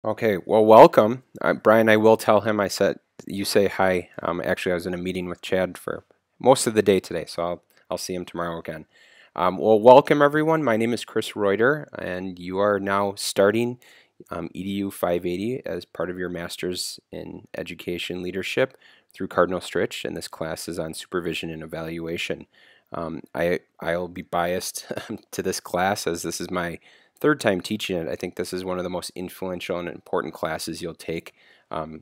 Okay, well, welcome. Brian, I will tell him I said you say hi. Actually, I was in a meeting with Chad for most of the day today, so I'll see him tomorrow again. Well, welcome everyone. My name is Chris Reuter, and you are now starting EDU 580 as part of your Master's in Education Leadership through Cardinal Stritch, and this class is on supervision and evaluation. I'll be biased to this class as this is my third time teaching it. I think this is one of the most influential and important classes you'll take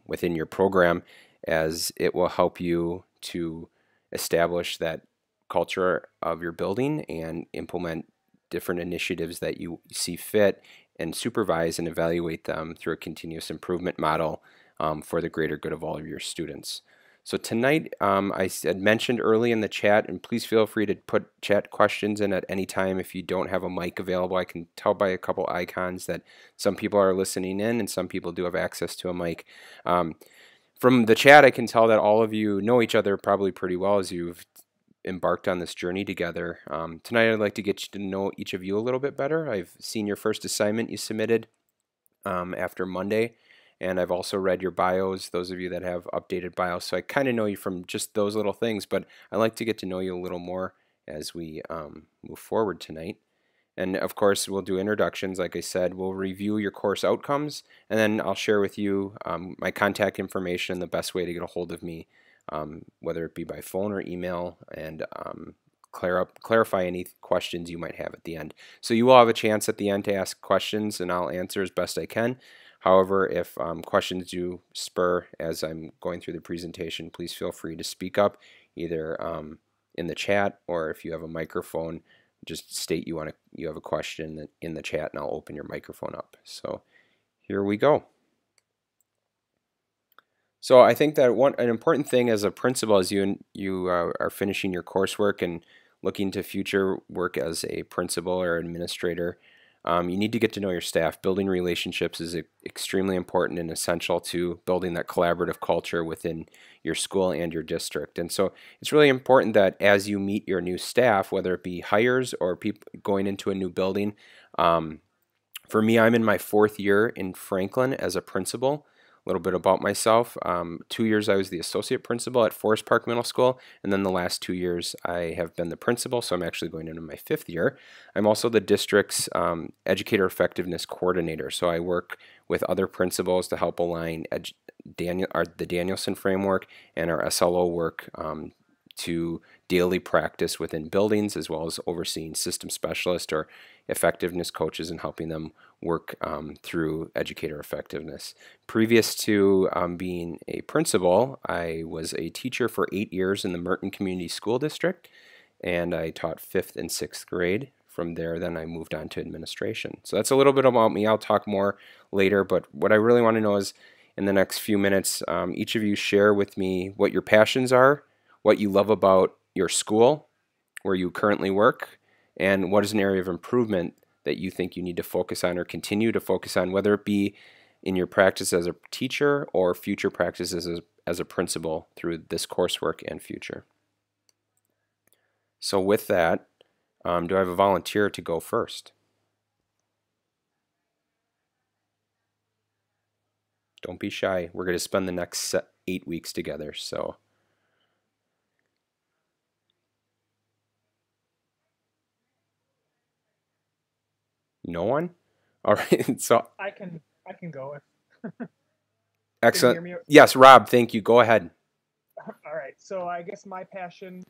within your program, as it will help you to establish that culture of your building and implement different initiatives that you see fit and supervise and evaluate them through a continuous improvement model for the greater good of all of your students. So tonight, I had mentioned early in the chat, and please feel free to put chat questions in at any time if you don't have a mic available. I can tell by a couple icons that some people are listening in and some people do have access to a mic. From the chat, I can tell that all of you know each other probably pretty well as you've embarked on this journey together. Tonight, I'd like to get you to know each of you a little bit better. I've seen your first assignment you submitted after Monday. And I've also read your bios, those of you that have updated bios. So I kind of know you from just those little things, but I like to get to know you a little more as we move forward tonight. And of course, we'll do introductions. Like I said, we'll review your course outcomes, and then I'll share with you my contact information, the best way to get a hold of me, whether it be by phone or email, and clarify any questions you might have at the end. So you will have a chance at the end to ask questions, and I'll answer as best I can. However, if questions do spur as I'm going through the presentation, please feel free to speak up either in the chat, or if you have a microphone, just state you have a question in the chat and I'll open your microphone up. So here we go. So I think that an important thing as a principal as you are finishing your coursework and looking to future work as a principal or administrator, you need to get to know your staff. Building relationships is extremely important and essential to building that collaborative culture within your school and your district. And so it's really important that as you meet your new staff, whether it be hires or people going into a new building, for me, I'm in my fourth year in Franklin as a principal. A little bit about myself. 2 years I was the associate principal at Forest Park Middle School, and then the last 2 years I have been the principal, so I'm actually going into my fifth year. I'm also the district's educator effectiveness coordinator, so I work with other principals to help align the Danielson framework and our SLO work to daily practice within buildings, as well as overseeing system specialists or effectiveness coaches and helping them work through educator effectiveness. Previous to being a principal, I was a teacher for 8 years in the Merton Community School District, and I taught 5th and 6th grade. From there, then I moved on to administration. So that's a little bit about me. I'll talk more later, but what I really want to know is in the next few minutes, each of you share with me what your passions are, what you love about your school, where you currently work, and what is an area of improvement that you think you need to focus on or continue to focus on, whether it be in your practice as a teacher or future practices as a principal through this coursework and future. So with that, do I have a volunteer to go first? Don't be shy. We're going to spend the next 8 weeks together, so. No one? All right, so I can go if excellent. can you hear me? Yes, Rob, thank you. Go ahead. All right. So I guess my passion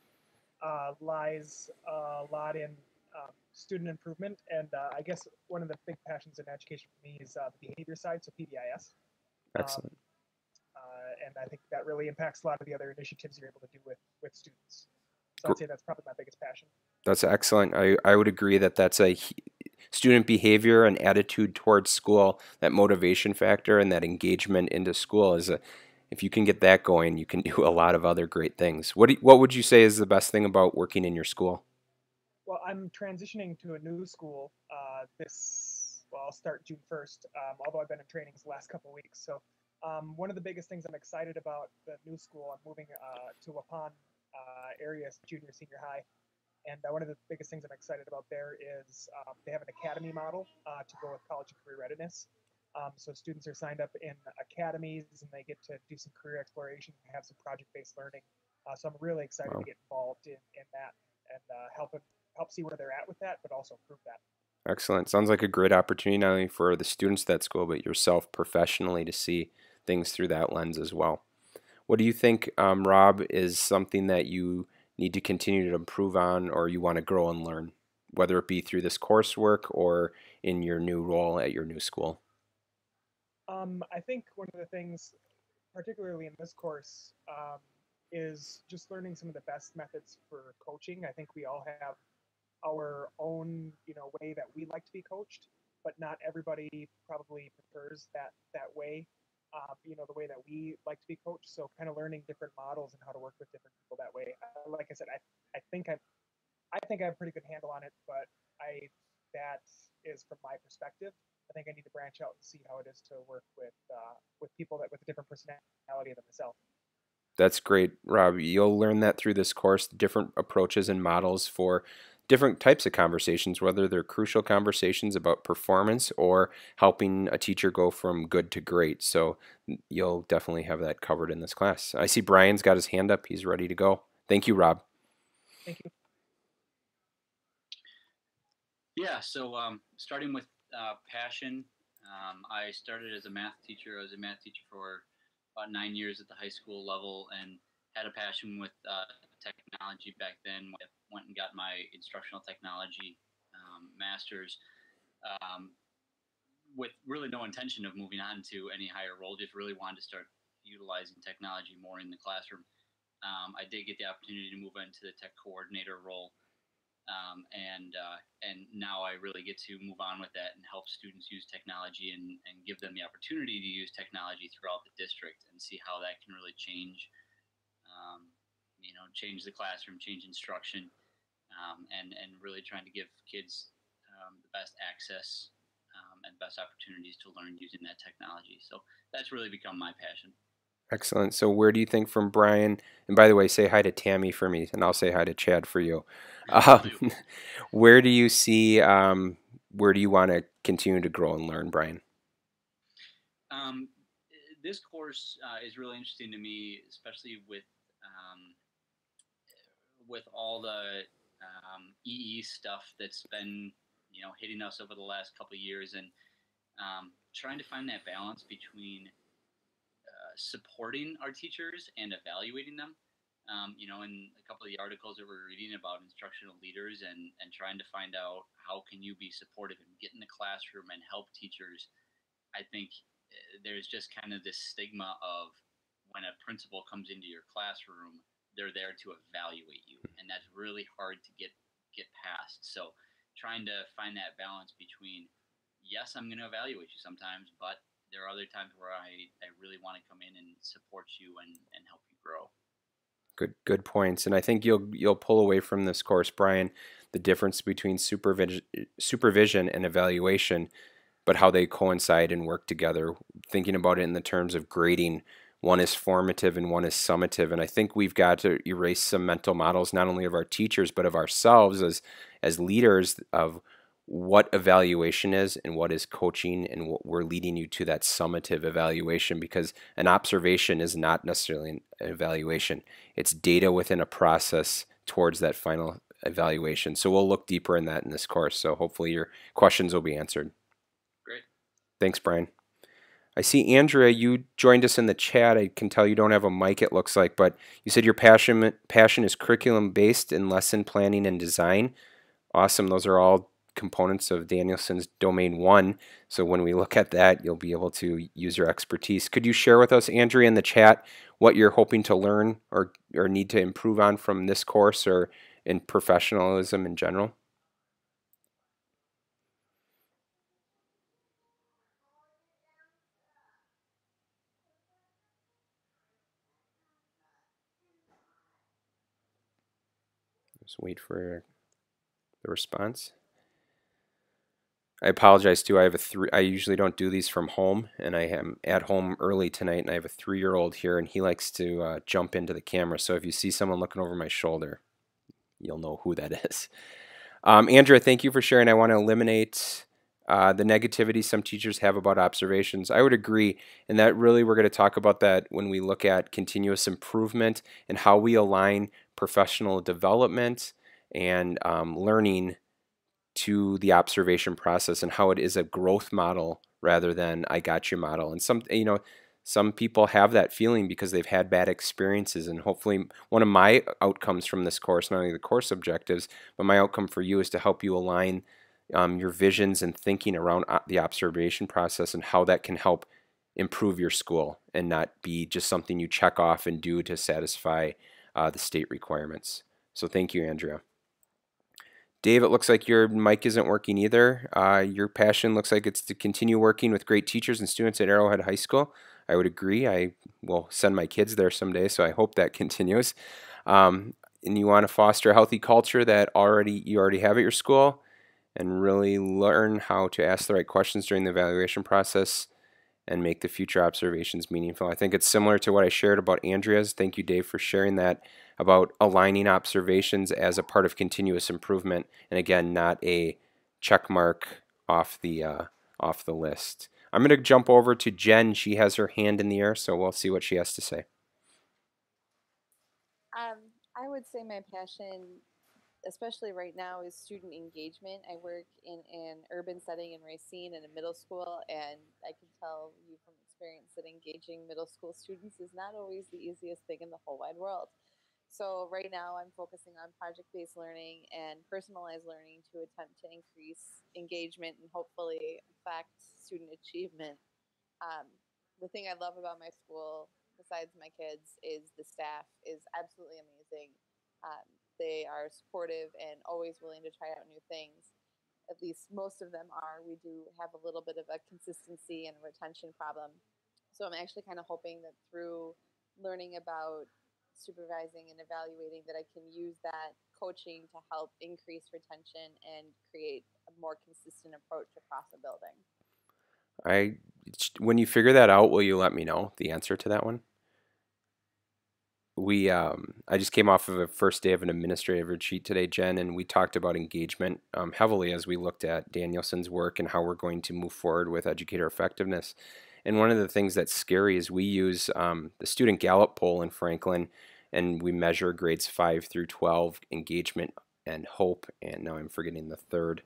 lies a lot in student improvement, and I guess one of the big passions in education for me is the behavior side, so PBIS. Um, Excellent. and I think that really impacts a lot of the other initiatives you're able to do with students. So I'd say that's probably my biggest passion. That's excellent. I would agree that that's a student behavior and attitude towards school, that motivation factor and that engagement into school is if you can get that going, you can do a lot of other great things. What would you say is the best thing about working in your school? Well, I'm transitioning to a new school well, I'll start June 1st, although I've been in trainings the last couple of weeks. So one of the biggest things I'm excited about the new school, I'm moving to Waupun area, junior, senior high. And one of the biggest things I'm excited about there is they have an academy model to go with college and career readiness. So students are signed up in academies and they get to do some career exploration and have some project-based learning. So I'm really excited to Wow. get involved in that and help see where they're at with that, but also improve that. Excellent. Sounds like a great opportunity not only for the students at that school, but yourself professionally to see things through that lens as well. What do you think, Rob, is something that you need to continue to improve on or you want to grow and learn, whether it be through this coursework or in your new role at your new school? I think one of the things, particularly in this course, is just learning some of the best methods for coaching. I think we all have our own, way that we like to be coached, but not everybody probably prefers that way. The way that we like to be coached. So kind of learning different models and how to work with different people that way. Like I said, I think I have a pretty good handle on it, but I that is from my perspective. I think I need to branch out and see how it is to work with people that with a different personality than myself. That's great, Rob. You'll learn that through this course, different approaches and models for different types of conversations, whether they're crucial conversations about performance or helping a teacher go from good to great. So you'll definitely have that covered in this class. I see Brian's got his hand up. He's ready to go. Thank you, Rob. Thank you. Yeah, so starting with passion, I started as a math teacher. I was a math teacher for about 9 years at the high school level and had a passion with technology back then. I went and got my instructional technology master's um, with really no intention of moving on to any higher role, just really wanted to start utilizing technology more in the classroom. I did get the opportunity to move into the tech coordinator role and now I really get to move on with that and help students use technology and give them the opportunity to use technology throughout the district and see how that can really change, change the classroom, change instruction, and really trying to give kids the best access and best opportunities to learn using that technology. So that's really become my passion. Excellent. So where do you think from Brian, and by the way, say hi to Tammy for me, and I'll say hi to Chad for you. Will Um, do. where do you see, where do you want to continue to grow and learn, Brian? Um, this course is really interesting to me, especially with all the EE stuff that's been hitting us over the last couple of years, and trying to find that balance between supporting our teachers and evaluating them. In a couple of the articles that we're reading about instructional leaders and trying to find out how can you be supportive and get in the classroom and help teachers. I think there's just kind of this stigma of when a principal comes into your classroom, they're there to evaluate you, and that's really hard to get past. So trying to find that balance between, yes, I'm going to evaluate you sometimes, but there are other times where I really want to come in and support you and help you grow. Good points. And I think you'll pull away from this course, Brian, the difference between supervision and evaluation, but how they coincide and work together. Thinking about it in the terms of grading, one is formative and one is summative. And I think we've got to erase some mental models, not only of our teachers, but of ourselves as leaders of what evaluation is and what is coaching and what we're leading you to that summative evaluation, because an observation is not necessarily an evaluation. It's data within a process towards that final evaluation. So we'll look deeper in that in this course. So hopefully your questions will be answered. Great. Thanks, Brian. I see Andrea, you joined us in the chat. I can tell you don't have a mic, it looks like, but you said your passion is curriculum based in lesson planning and design. Awesome. Those are all components of Danielson's Domain 1. So when we look at that, you'll be able to use your expertise. Could you share with us, Andrea, in the chat, what you're hoping to learn or need to improve on from this course or in professionalism in general? Just wait for the response. I apologize too. I have a three. I usually don't do these from home, and I am at home early tonight, and I have a 3-year-old here, and he likes to jump into the camera. So if you see someone looking over my shoulder, you'll know who that is. Andrea, thank you for sharing. I want to eliminate the negativity some teachers have about observations. I would agree, and that really we're going to talk about that when we look at continuous improvement and how we align professional development and learning to the observation process and how it is a growth model rather than I got you model. And some people have that feeling because they've had bad experiences, and hopefully one of my outcomes from this course, not only the course objectives, but my outcome for you is to help you align your visions and thinking around the observation process and how that can help improve your school and not be just something you check off and do to satisfy the state requirements. So thank you, Andrea. Dave, it looks like your mic isn't working either. Your passion looks like it's to continue working with great teachers and students at Arrowhead High School. I would agree. I will send my kids there someday, so I hope that continues. And you want to foster a healthy culture that you already have at your school, and really learn how to ask the right questions during the evaluation process and make the future observations meaningful. I think it's similar to what I shared about Andrea's. Thank you, Dave, for sharing that about aligning observations as a part of continuous improvement, and again, not a check mark off the list. I'm going to jump over to Jen. She has her hand in the air, so we'll see what she has to say. I would say my passion, especially right now, is student engagement. I work in an urban setting in Racine in a middle school, and I can tell you from experience that engaging middle school students is not always the easiest thing in the whole wide world. So right now I'm focusing on project-based learning and personalized learning to attempt to increase engagement and hopefully affect student achievement. Um, the thing I love about my school, besides my kids, is the staff is absolutely amazing. Um, they are supportive and always willing to try out new things. At least most of them are. We do have a little bit of a consistency and a retention problem. So I'm actually kind of hoping that through learning about supervising and evaluating that I can use that coaching to help increase retention and create a more consistent approach across a building. When you figure that out, will you let me know the answer to that one? I just came off of a first day of an administrative retreat today, Jen, and we talked about engagement heavily as we looked at Danielson's work and how we're going to move forward with educator effectiveness. And one of the things that's scary is we use the student Gallup poll in Franklin, and we measure grades 5 through 12 engagement and hope, and now I'm forgetting the third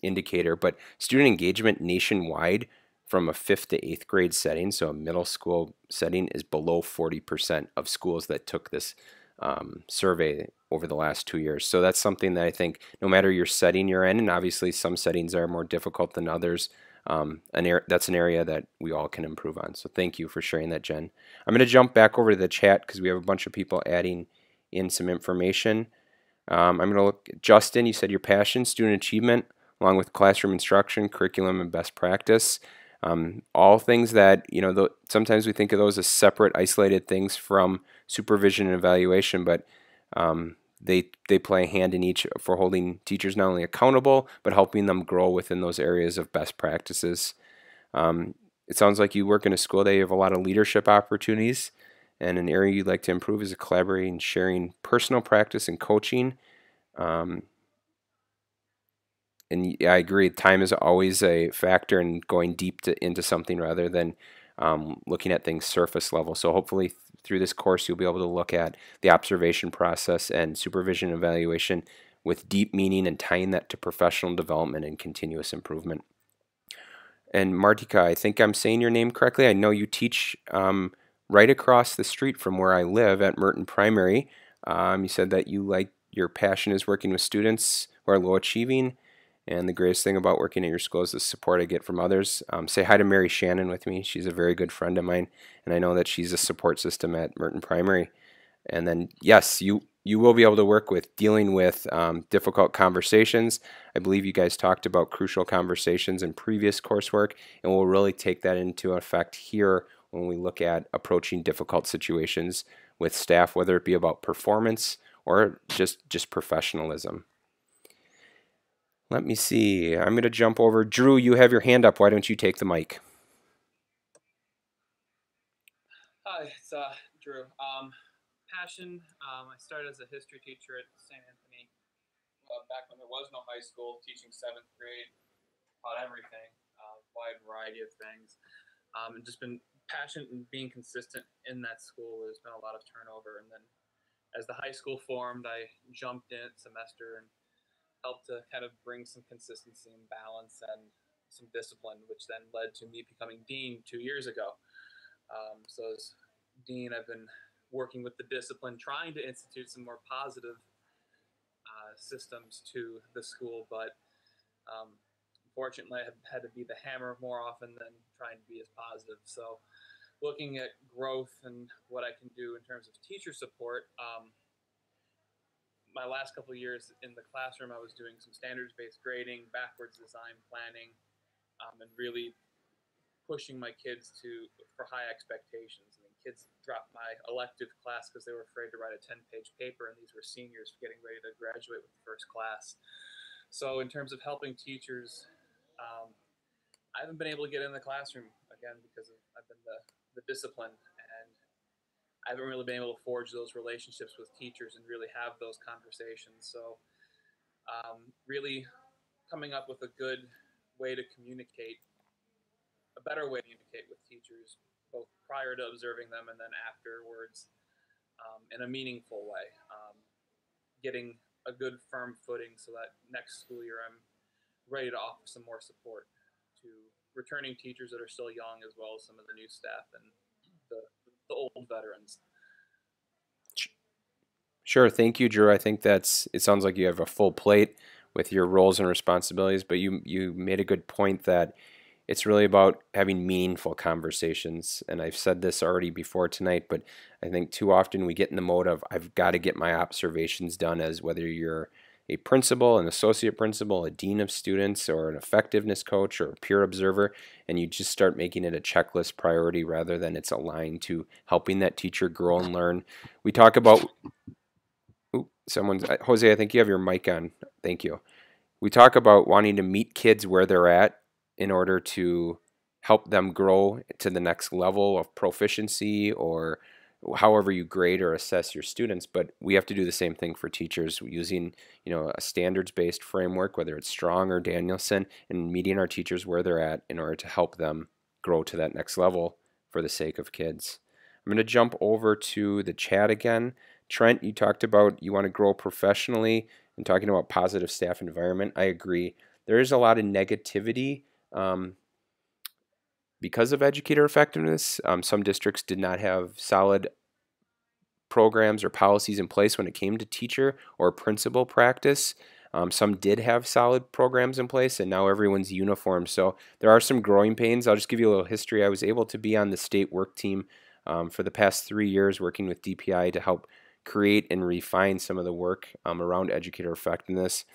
indicator, but student engagement nationwide from a 5th to 8th grade setting, so a middle school setting, is below 40% of schools that took this survey over the last 2 years. So that's something that I think no matter your setting you're in, and obviously some settings are more difficult than others, that's an area that we all can improve on. So thank you for sharing that, Jen. I'm going to jump back over to the chat because we have a bunch of people adding in some information. I'm going to look at Justin. You said your passion, student achievement, along with classroom instruction, curriculum, and best practice. All things that, sometimes we think of those as separate, isolated things from supervision and evaluation, but they play a hand in each for holding teachers not only accountable, but helping them grow within those areas of best practices. It sounds like you work in a school that you have a lot of leadership opportunities, and an area you'd like to improve is collaborating, sharing personal practice and coaching. And I agree, time is always a factor in going deep into something rather than looking at things surface level. So hopefully through this course you'll be able to look at the observation process and supervision and evaluation with deep meaning and tying that to professional development and continuous improvement. And Martika, I think I'm saying your name correctly. I know you teach right across the street from where I live at Merton Primary. You said that your passion is working with students who are low achieving, and the greatest thing about working at your school is the support I get from others. Say hi to Mary Shannon with me. She's a very good friend of mine, and I know that she's a support system at Merton Primary. And then, yes, you will be able to work with dealing with difficult conversations. I believe you guys talked about crucial conversations in previous coursework, and we'll really take that into effect here when we look at approaching difficult situations with staff, whether it be about performance or just professionalism. Let me see. I'm going to jump over. Drew, you have your hand up. Why don't you take the mic? Hi, it's Drew. Passion. I started as a history teacher at St. Anthony back when there was no high school, teaching 7th grade. about everything, wide variety of things, and just been passionate and being consistent in that school. There's been a lot of turnover, and then as the high school formed, I jumped in semester and helped to kind of bring some consistency and balance and some discipline, which then led to me becoming dean 2 years ago. So as dean, I've been working with the discipline, trying to institute some more positive systems to the school, but unfortunately, I have had to be the hammer more often than trying to be as positive. So looking at growth and what I can do in terms of teacher support, my last couple of years in the classroom, I was doing some standards-based grading, backwards design planning, and really pushing my kids for high expectations. I mean, kids dropped my elective class because they were afraid to write a 10-page paper, and these were seniors getting ready to graduate with the first class. So in terms of helping teachers, I haven't been able to get in the classroom again because I've been the discipline, and I haven't really been able to forge those relationships with teachers and really have those conversations. So really coming up with a good way to communicate, a better way to communicate with teachers, both prior to observing them and then afterwards, in a meaningful way. Getting a good firm footing so that next school year I'm ready to offer some more support to returning teachers that are still young, as well as some of the new staff and the old veterans. Sure, thank you, Drew. I think it sounds like you have a full plate with your roles and responsibilities, but you made a good point that it's really about having meaningful conversations. And I've said this already before tonight, but I think too often we get in the mode of I've got to get my observations done, as whether you're a principal, an associate principal, a dean of students, or an effectiveness coach or a peer observer, and you just start making it a checklist priority rather than it's aligned to helping that teacher grow and learn. We talk about Jose, I think you have your mic on. Thank you. We talk about wanting to meet kids where they're at in order to help them grow to the next level of proficiency, or however you grade or assess your students. But we have to do the same thing for teachers using, a standards-based framework, whether it's Strong or Danielson, and meeting our teachers where they're at in order to help them grow to that next level for the sake of kids. I'm going to jump over to the chat again. Trent, you talked about you want to grow professionally and talking about positive staff environment. I agree. There is a lot of negativity because of educator effectiveness. Some districts did not have solid programs or policies in place when it came to teacher or principal practice. Some did have solid programs in place, and now everyone's uniform. So there are some growing pains. I'll just give you a little history. I was able to be on the state work team for the past 3 years, working with DPI to help create and refine some of the work around educator effectiveness.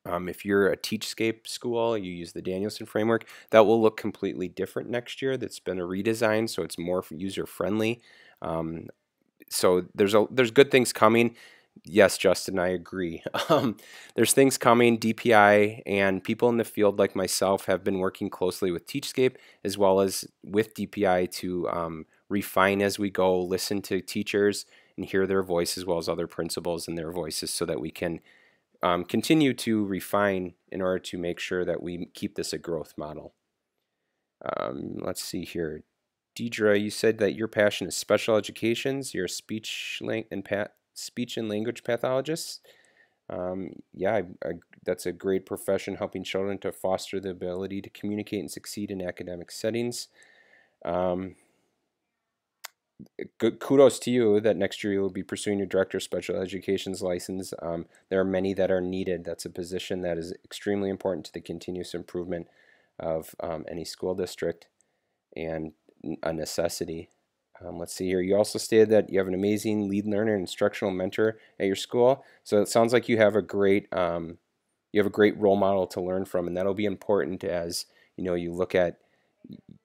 If you're a Teachscape school, you use the Danielson framework, that will look completely different next year. That's been a redesign, so it's more user-friendly. So there's good things coming. Yes, Justin, I agree. There's things coming. DPI and people in the field like myself have been working closely with Teachscape as well as with DPI to refine as we go, listen to teachers and hear their voice as well as other principals and their voices so that we can continue to refine in order to make sure that we keep this a growth model. Let's see here. Deidre, you said that your passion is special educations. You're a speech and language pathologist. Yeah, that's a great profession, helping children to foster the ability to communicate and succeed in academic settings. Good kudos to you that next year you will be pursuing your director of special education's license. There are many that are needed. That's a position that is extremely important to the continuous improvement of any school district and a necessity. Let's see here. You also stated that you have an amazing lead learner and instructional mentor at your school. So it sounds like you have a great role model to learn from, and that'll be important as you look at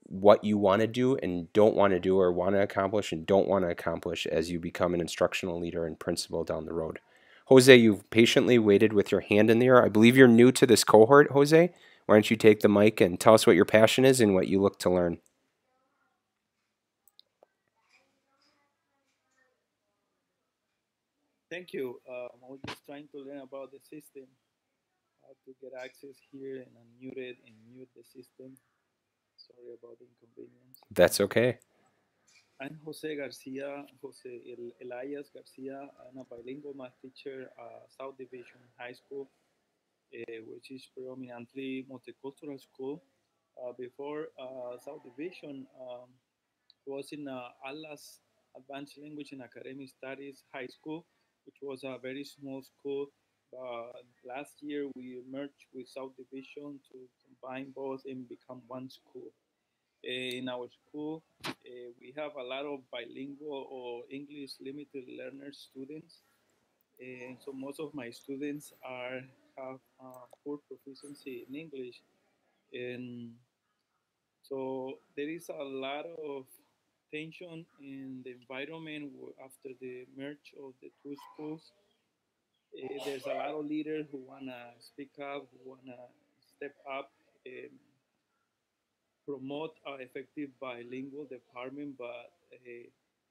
what you want to do and don't want to do, or want to accomplish and don't want to accomplish as you become an instructional leader and principal down the road. Jose, you've patiently waited with your hand in the air. I believe you're new to this cohort, Jose. Why don't you take the mic and tell us what your passion is and what you look to learn? Thank you. I was just trying to learn about the system. how to get access here and unmute it and mute the system. Sorry about the inconvenience. That's okay. I'm Jose Garcia, Elias Garcia. I'm a bilingual math teacher at South Division High School, which is predominantly multicultural school. Before South Division was in Atlas Advanced Language and Academic Studies High School, which was a very small school. Last year we merged with South Division to combine both and become one school. In our school, we have a lot of bilingual or English limited learner students. And so most of my students have poor proficiency in English. And so there is a lot of tension in the environment after the merge of the two schools. There's a lot of leaders who want to speak up, who want to step up and promote an effective bilingual department, but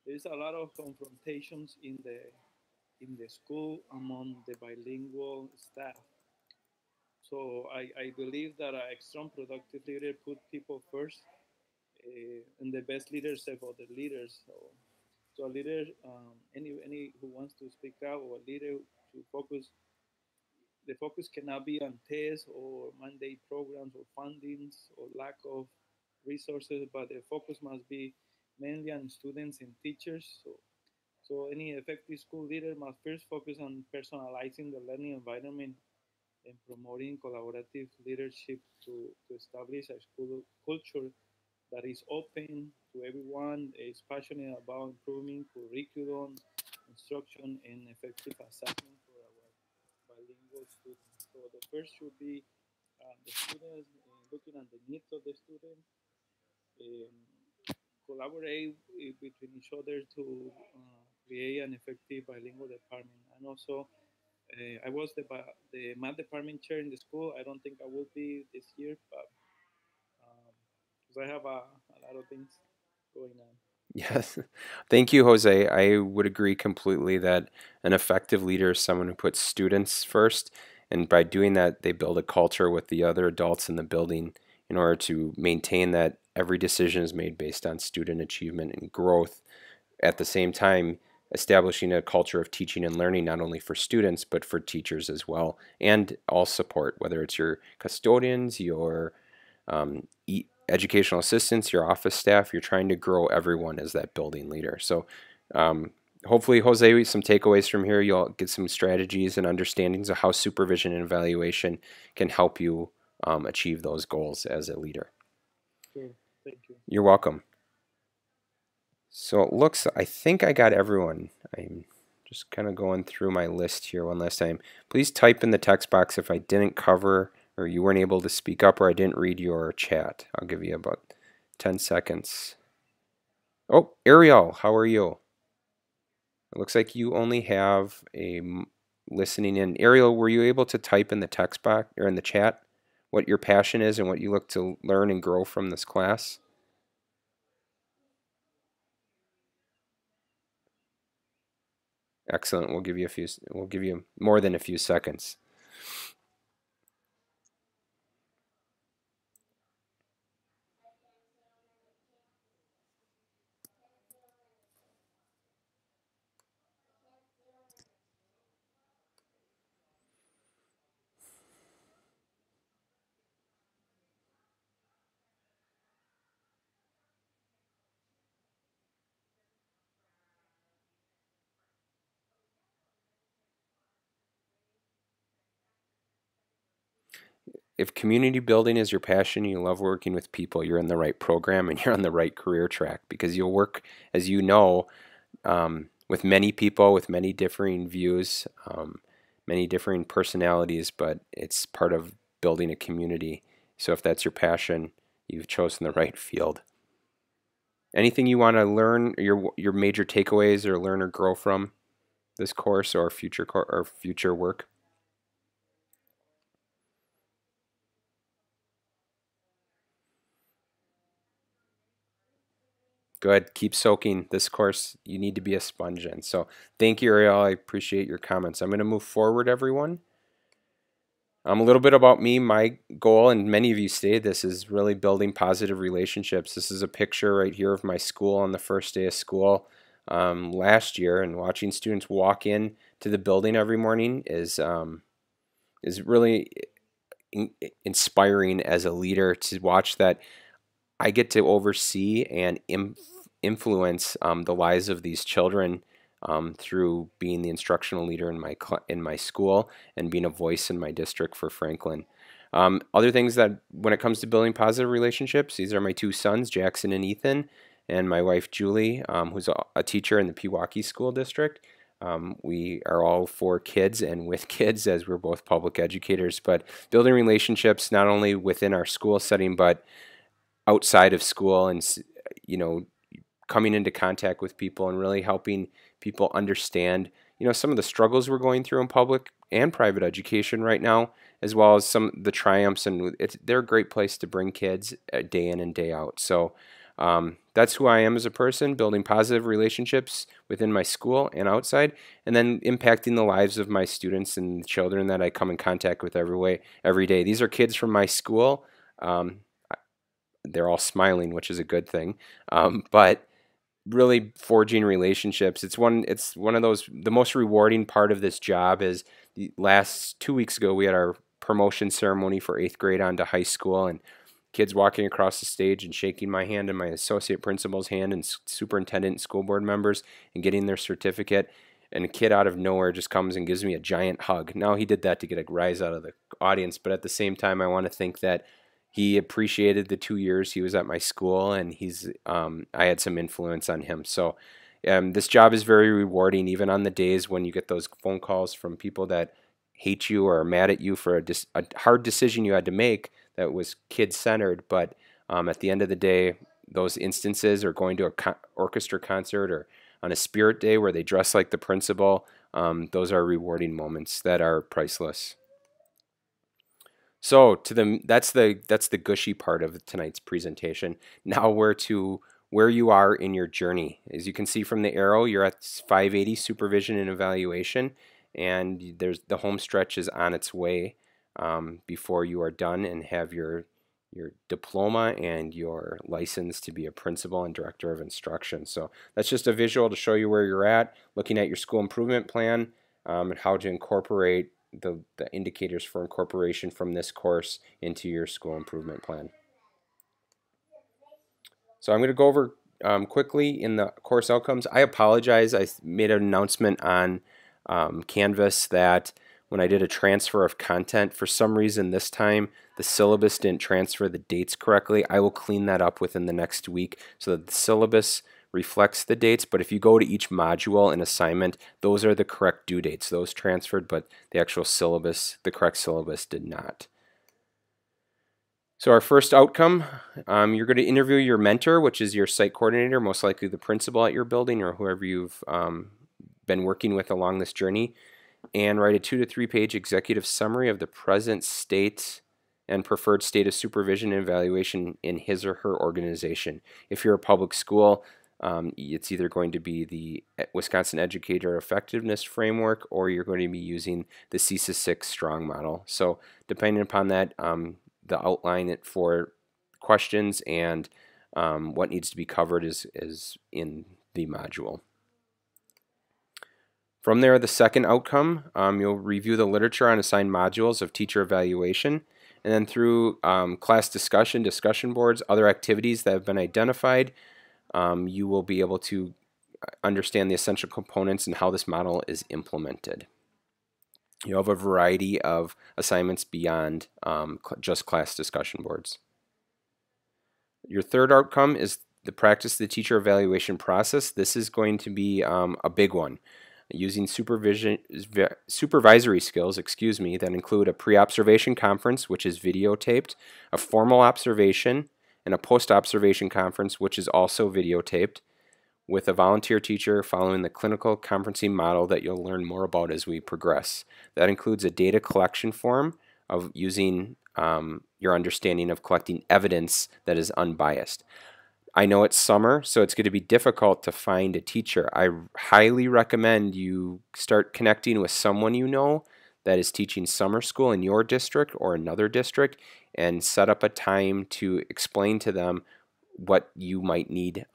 there's a lot of confrontations in the school among the bilingual staff. So I believe that a strong, productive leader put people first, and the best leaders serve other leaders. So a leader, any who wants to speak out, or a leader to focus, the focus cannot be on tests or mandate programs or fundings or lack of resources, but the focus must be mainly on students and teachers. So any effective school leader must first focus on personalizing the learning environment and promoting collaborative leadership to establish a school culture that is open to everyone, is passionate about improving curriculum, instruction, and effective assessment for our bilingual students. So the first should be the students, looking at the needs of the students, um, collaborate between each other to create an effective bilingual department. And also, I was the math department chair in the school. I don't think I will be this year, but because I have a lot of things going on. Yes. Thank you, Jose. I would agree completely that an effective leader is someone who puts students first, and by doing that, they build a culture with the other adults in the building in order to maintain that every decision is made based on student achievement and growth. At the same time, establishing a culture of teaching and learning not only for students but for teachers as well, and all support, whether it's your custodians, your educational assistants, your office staff. You're trying to grow everyone as that building leader. So hopefully, Jose, some takeaways from here. You'll get some strategies and understandings of how supervision and evaluation can help you achieve those goals as a leader. Sure. Thank you. You're welcome. So it looks, I think I got everyone. I'm just kind of going through my list here one last time. Please type in the text box if I didn't cover or you weren't able to speak up or I didn't read your chat. I'll give you about 10 seconds. Oh, Ariel, how are you? It looks like you only have a listening in. Ariel, were you able to type in the text box or in the chat what your passion is and what you look to learn and grow from this class? Excellent. We'll give you more than a few seconds. If community building is your passion, you love working with people, you're in the right program and you're on the right career track because you'll work, as you know, with many people with many differing views, many differing personalities, but it's part of building a community. So if that's your passion, you've chosen the right field. Anything you want to learn, your major takeaways or learn or grow from this course or future work? Good. Keep soaking this course. You need to be a sponge in. So thank you, Ariel. I appreciate your comments. I'm going to move forward, everyone. A little bit about me. My goal, and many of you stated this, is really building positive relationships. This is a picture right here of my school on the first day of school last year, and watching students walk in to the building every morning is really inspiring as a leader, to watch that I get to oversee and influence the lives of these children through being the instructional leader in my school and being a voice in my district for Franklin. Other things that, when it comes to building positive relationships, these are my two sons, Jackson and Ethan, and my wife Julie, who's a teacher in the Pewaukee School District. We are all for kids and with kids, as we're both public educators, but building relationships not only within our school setting but outside of school, and coming into contact with people and really helping people understand some of the struggles we're going through in public and private education right now, as well as some of the triumphs. And they're a great place to bring kids day in and day out. So that's who I am as a person, building positive relationships within my school and outside, and then impacting the lives of my students and the children that I come in contact with every day. These are kids from my school. They're all smiling, which is a good thing. But really forging relationships. It's one of those, the most rewarding part of this job is the last 2 weeks ago, we had our promotion ceremony for 8th grade on to high school, and kids walking across the stage and shaking my hand and my associate principal's hand and superintendent and school board members and getting their certificate. And a kid out of nowhere just comes and gives me a giant hug. Now, he did that to get a rise out of the audience, but at the same time, I want to think that he appreciated the 2 years he was at my school, and I had some influence on him. So this job is very rewarding, even on the days when you get those phone calls from people that hate you or are mad at you for a hard decision you had to make that was kid-centered. But at the end of the day, those instances, or going to a orchestra concert or on a spirit day where they dress like the principal, those are rewarding moments that are priceless. So that's the gushy part of tonight's presentation. Now we're to where you are in your journey. As you can see from the arrow, you're at 580 supervision and evaluation, and the home stretch is on its way before you are done and have your diploma and your license to be a principal and director of instruction. So that's just a visual to show you where you're at, looking at your school improvement plan, and how to incorporate the indicators for incorporation from this course into your school improvement plan. So I'm going to go over quickly in the course outcomes. I apologize. I made an announcement on Canvas that when I did a transfer of content, for some reason this time the syllabus didn't transfer the dates correctly. I will clean that up within the next week so that the syllabus reflects the dates, but if you go to each module and assignment, those are the correct due dates. Those transferred, but the actual syllabus, the correct syllabus, did not. So our first outcome, you're going to interview your mentor, which is your site coordinator, most likely the principal at your building or whoever you've been working with along this journey, and write a 2 to 3 page executive summary of the present state and preferred state of supervision and evaluation in his or her organization. If you're a public school, it's either going to be the Wisconsin Educator Effectiveness Framework, or you're going to be using the CESA 6 Strong Model. So depending upon that, the outline for questions and what needs to be covered is in the module. From there, the second outcome, you'll review the literature on assigned modules of teacher evaluation, and then through class discussion boards, other activities that have been identified, you will be able to understand the essential components and how this model is implemented. You have a variety of assignments beyond just class discussion boards. Your third outcome is the practice the teacher evaluation process. This is going to be a big one, using supervisory skills, that include a pre-observation conference, which is videotaped, a formal observation, and a post-observation conference, which is also videotaped, with a volunteer teacher following the clinical conferencing model that you'll learn more about as we progress. That includes a data collection form of using your understanding of collecting evidence that is unbiased. I know it's summer, so it's going to be difficult to find a teacher. I highly recommend you start connecting with someone you know that is teaching summer school in your district or another district and set up a time to explain to them what you might need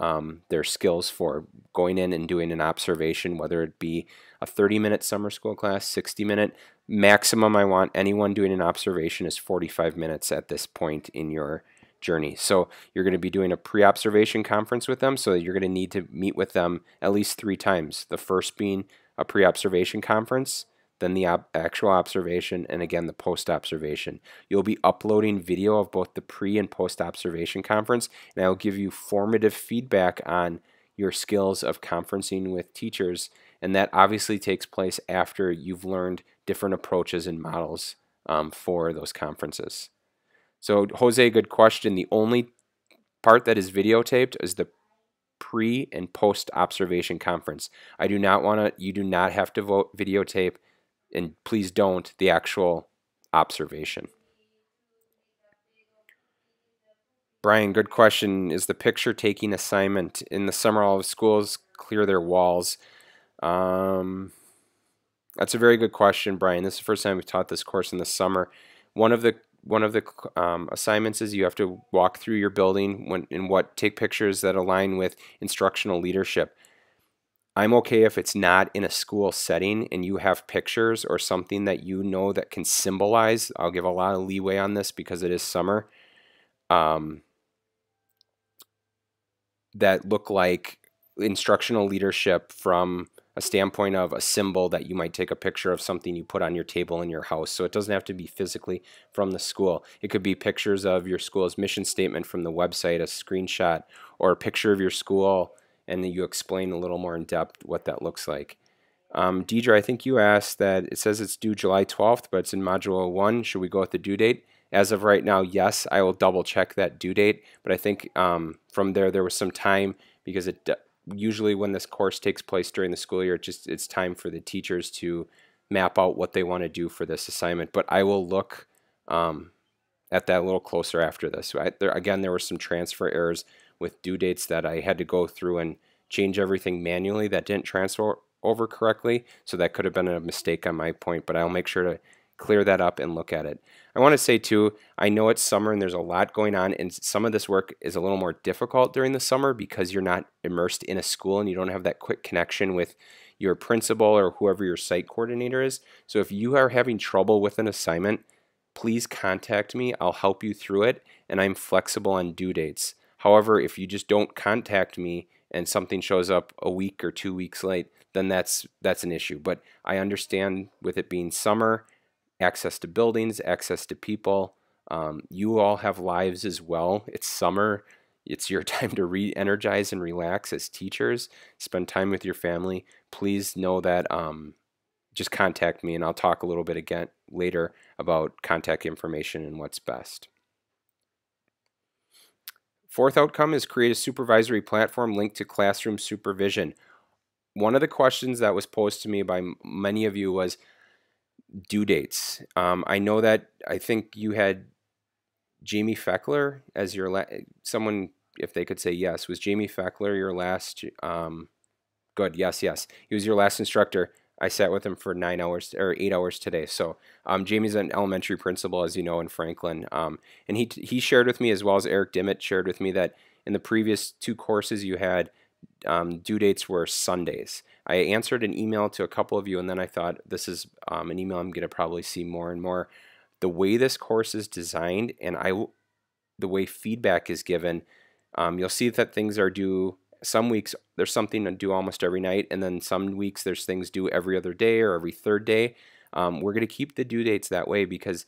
their skills for, going in and doing an observation, whether it be a 30-minute summer school class, 60-minute. Maximum I want anyone doing an observation is 45 minutes at this point in your journey. So you're going to be doing a pre-observation conference with them, so you're going to need to meet with them at least 3 times. The first being a pre-observation conference, then the actual observation, and again the post-observation. You'll be uploading video of both the pre and post-observation conference, and I will give you formative feedback on your skills of conferencing with teachers, and that obviously takes place after you've learned different approaches and models for those conferences. So Jose, good question. The only part that is videotaped is the pre and post observation conference. I do not want to, you do not have to videotape, and please don't, the actual observation. Brian, good question. Is the picture taking assignment in the summer? All of schools clear their walls. That's a very good question, Brian. This is the first time we've taught this course in the summer. One of the assignments is you have to walk through your building take pictures that align with instructional leadership. I'm okay if it's not in a school setting and you have pictures or something that you know that can symbolize. I'll give a lot of leeway on this because it is summer. That look like instructional leadership from a standpoint of a symbol that you might take a picture of something you put on your table in your house. So it doesn't have to be physically from the school. It could be pictures of your school's mission statement from the website, a screenshot, or a picture of your school, and then you explain a little more in depth what that looks like. Deidre, I think you asked that it says it's due July 12th, but it's in Module 1. Should we go with the due date? As of right now, yes, I will double check that due date, but I think from there was some time because usually when this course takes place during the school year, it's time for the teachers to map out what they want to do for this assignment. But I will look at that a little closer after this. Again, there were some transfer errors with due dates that I had to go through and change everything manually that didn't transfer over correctly, so that could have been a mistake on my point, but I'll make sure to clear that up and look at it. I want to say too, I know it's summer and there's a lot going on, and some of this work is a little more difficult during the summer because you're not immersed in a school and you don't have that quick connection with your principal or whoever your site coordinator is. So if you are having trouble with an assignment, please contact me. I'll help you through it, and I'm flexible on due dates. However, if you just don't contact me and something shows up a week or 2 weeks late, then that's an issue. But I understand with it being summer, access to buildings, access to people. You all have lives as well. It's summer. It's your time to re-energize and relax as teachers. Spend time with your family. Please know that just contact me, and I'll talk a little bit again later about contact information and what's best. Fourth outcome is create a supervisory platform linked to classroom supervision. One of the questions that was posed to me by many of you was due dates. I know that I think you had Jamie Feckler as your someone, if they could say yes. Was Jamie Feckler your last? Good. Yes. He was your last instructor. I sat with him for 9 hours or 8 hours today. So Jamie's an elementary principal, as you know, in Franklin. And he shared with me, as well as Eric Dimmitt shared with me, that in the previous 2 courses you had, due dates were Sundays. I answered an email to a couple of you, and then I thought, this is an email I'm going to probably see more and more. The way this course is designed and the way feedback is given, you'll see that things are due. Some weeks there's something to do almost every night, and then some weeks there's things due every other day or every third day. We're going to keep the due dates that way because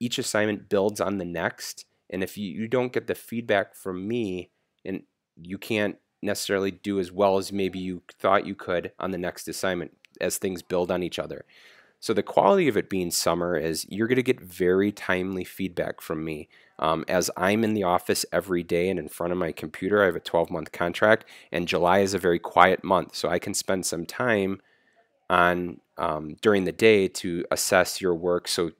each assignment builds on the next, and if you don't get the feedback from me, and you can't necessarily do as well as maybe you thought you could on the next assignment as things build on each other. So the quality of it being summer is you're going to get very timely feedback from me. As I'm in the office every day and in front of my computer, I have a 12-month contract, and July is a very quiet month, so I can spend some time on during the day to assess your work. So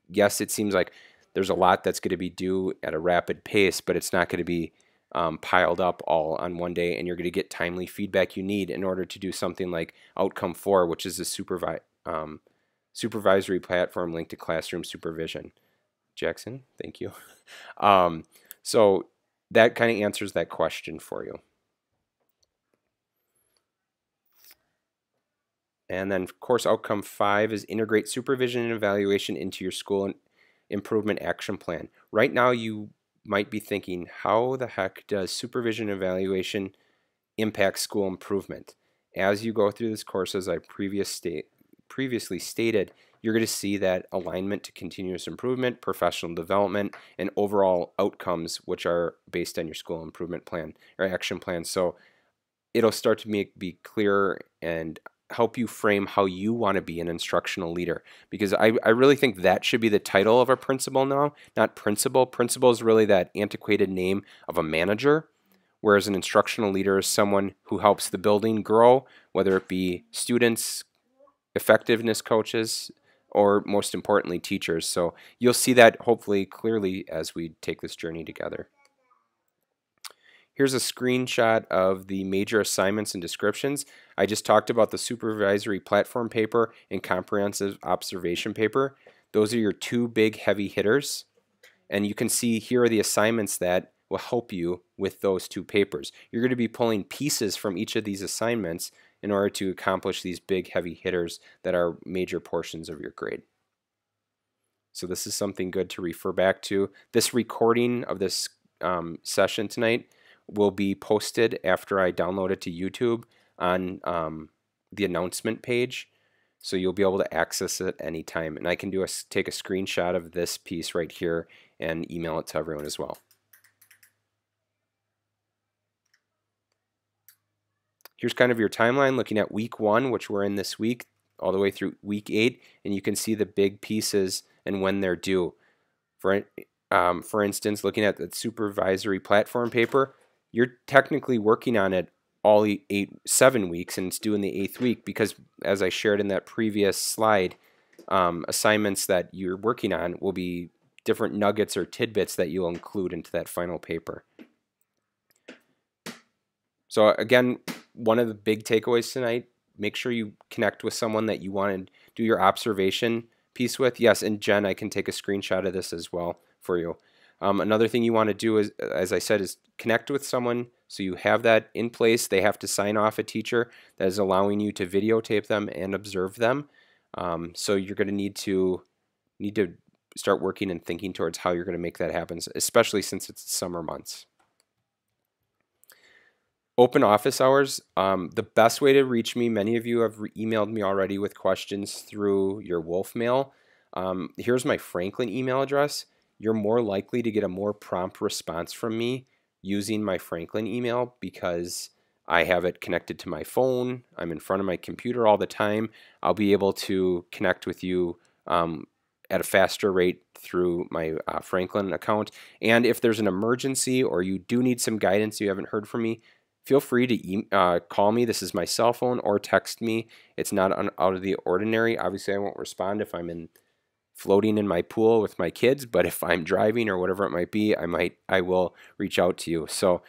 yes, it seems like there's a lot that's going to be due at a rapid pace, but it's not going to be piled up all on one day, and you're going to get timely feedback you need in order to do something like outcome 4, which is the supervisory platform linked to classroom supervision. Jackson, thank you. So that kind of answers that question for you. And then course outcome 5 is integrate supervision and evaluation into your school improvement action plan. Right now you might be thinking, how the heck does supervision and evaluation impact school improvement? As you go through this course, as I previously stated, you're going to see that alignment to continuous improvement, professional development, and overall outcomes, which are based on your school improvement plan or action plan. So it'll start to be clearer and help you frame how you want to be an instructional leader, because I really think that should be the title of a principal now, not principal. Principal is really that antiquated name of a manager, whereas an instructional leader is someone who helps the building grow, whether it be students, effectiveness coaches, or most importantly, teachers. So you'll see that hopefully clearly as we take this journey together. Here's a screenshot of the major assignments and descriptions. I just talked about the supervisory platform paper and comprehensive observation paper. Those are your two big heavy hitters. And you can see here are the assignments that will help you with those two papers. You're going to be pulling pieces from each of these assignments in order to accomplish these big heavy hitters that are major portions of your grade. So this is something good to refer back to. This recording of this session tonight will be posted after I download it to YouTube on the announcement page, so you'll be able to access it anytime. And I can take a screenshot of this piece right here and email it to everyone as well. Here's kind of your timeline looking at week 1, which we're in this week, all the way through week 8, and you can see the big pieces and when they're due. For instance, looking at the supervisory platform paper, you're technically working on it all 7 weeks, and it's due in the 8th week because, as I shared in that previous slide, assignments that you're working on will be different nuggets or tidbits that you'll include into that final paper. So again, one of the big takeaways tonight, make sure you connect with someone that you want to do your observation piece with. Yes, and Jen, I can take a screenshot of this as well for you. Another thing you want to do is, as I said, is connect with someone so you have that in place. They have to sign off a teacher that is allowing you to videotape them and observe them. So you're going to need to start working and thinking towards how you're going to make that happen, especially since it's summer months. Open office hours. The best way to reach me, many of you have emailed me already with questions through your Wolf mail. Here's my Franklin email address. You're more likely to get a more prompt response from me using my Franklin email because I have it connected to my phone. I'm in front of my computer all the time. I'll be able to connect with you at a faster rate through my Franklin account. And if there's an emergency or you do need some guidance you haven't heard from me, feel free to call me. This is my cell phone, or text me. It's not out of the ordinary. Obviously, I won't respond if I'm floating in my pool with my kids, but if I'm driving or whatever it might be, I will reach out to you. So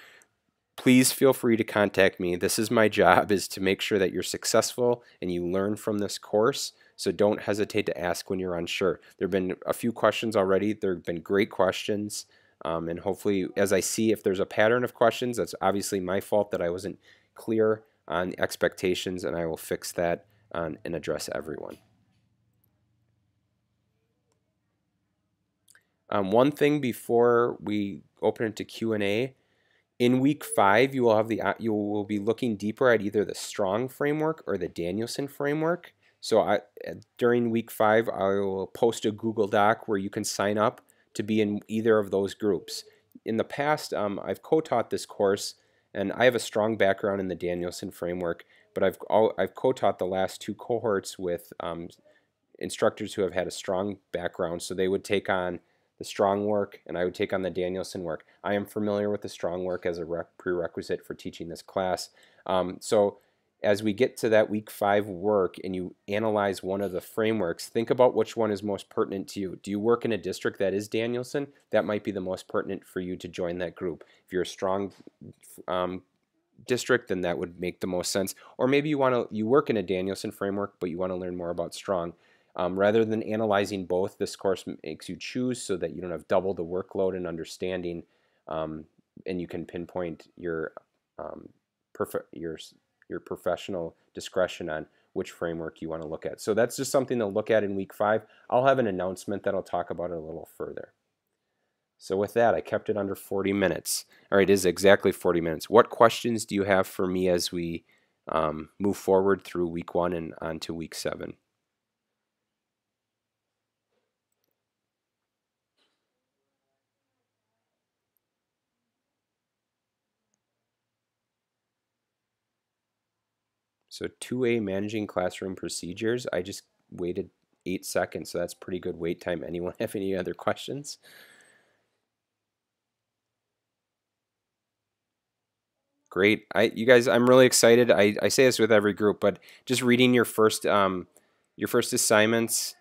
please feel free to contact me. This is my job, is to make sure that you're successful and you learn from this course. So don't hesitate to ask when you're unsure. There have been a few questions already. There have been great questions. And hopefully, as I see if there's a pattern of questions, that's obviously my fault that I wasn't clear on expectations, and I will fix that and address everyone. One thing before we open it to Q&A, in week 5 you will be looking deeper at either the Strong framework or the Danielson framework. So during week 5 I will post a Google Doc where you can sign up to be in either of those groups. In the past, I've co-taught this course, and I have a strong background in the Danielson framework, but I've co-taught the last 2 cohorts with instructors who have had a strong background, so they would take on the Strong work and I would take on the Danielson work. I am familiar with the Strong work as a prerequisite for teaching this class. So as we get to that week 5 work and you analyze one of the frameworks, think about which one is most pertinent to you. Do you work in a district that is Danielson? That might be the most pertinent for you to join that group. If you're a Strong district, then that would make the most sense. Or maybe you work in a Danielson framework, but you want to learn more about Strong. Rather than analyzing both, this course makes you choose so that you don't have double the workload and understanding, and you can pinpoint um, your professional discretion on which framework you want to look at. So that's just something to look at in week 5. I'll have an announcement that'll talk about it a little further. So with that, I kept it under 40 minutes. All right, it is exactly 40 minutes. What questions do you have for me as we move forward through week 1 and on to week 7? So 2A, managing classroom procedures. I just waited 8 seconds, so that's pretty good wait time. Anyone have any other questions? Great. You guys, I'm really excited. I say this with every group, but just reading your first assignments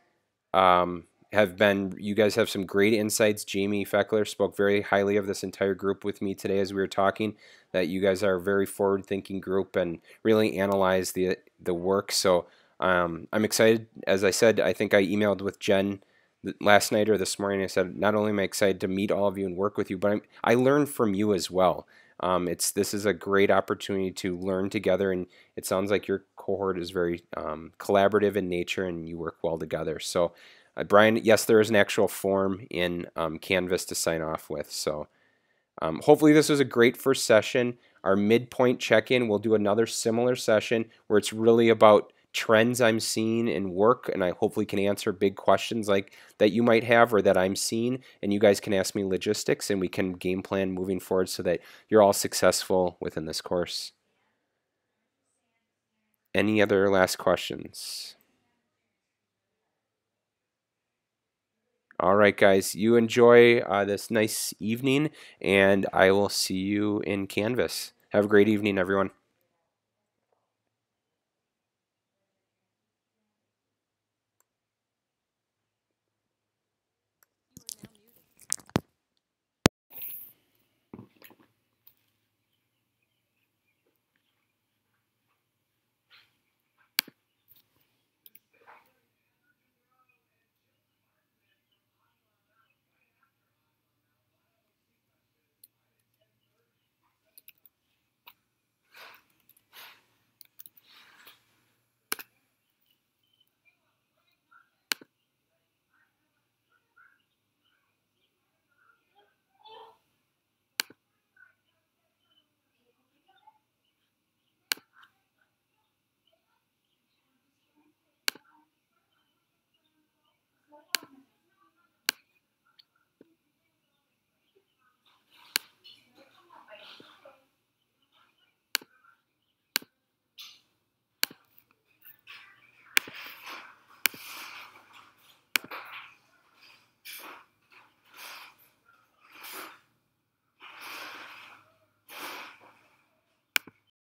have been, you guys have some great insights. Jamie Feckler spoke very highly of this entire group with me today as we were talking, that you guys are a very forward-thinking group and really analyze the work. So I'm excited. As I said, I think I emailed with Jen last night or this morning. I said, not only am I excited to meet all of you and work with you, but I learned from you as well. This is a great opportunity to learn together, and it sounds like your cohort is very collaborative in nature and you work well together. So Brian, yes, there is an actual form in Canvas to sign off with. So hopefully this was a great first session. Our midpoint check-in, we'll do another similar session where it's really about trends I'm seeing in work, and I hopefully can answer big questions like that you might have or that I'm seeing, and you guys can ask me logistics and we can game plan moving forward so that you're all successful within this course. Any other last questions? All right, guys, you enjoy this nice evening, and I will see you in Canvas. Have a great evening, everyone.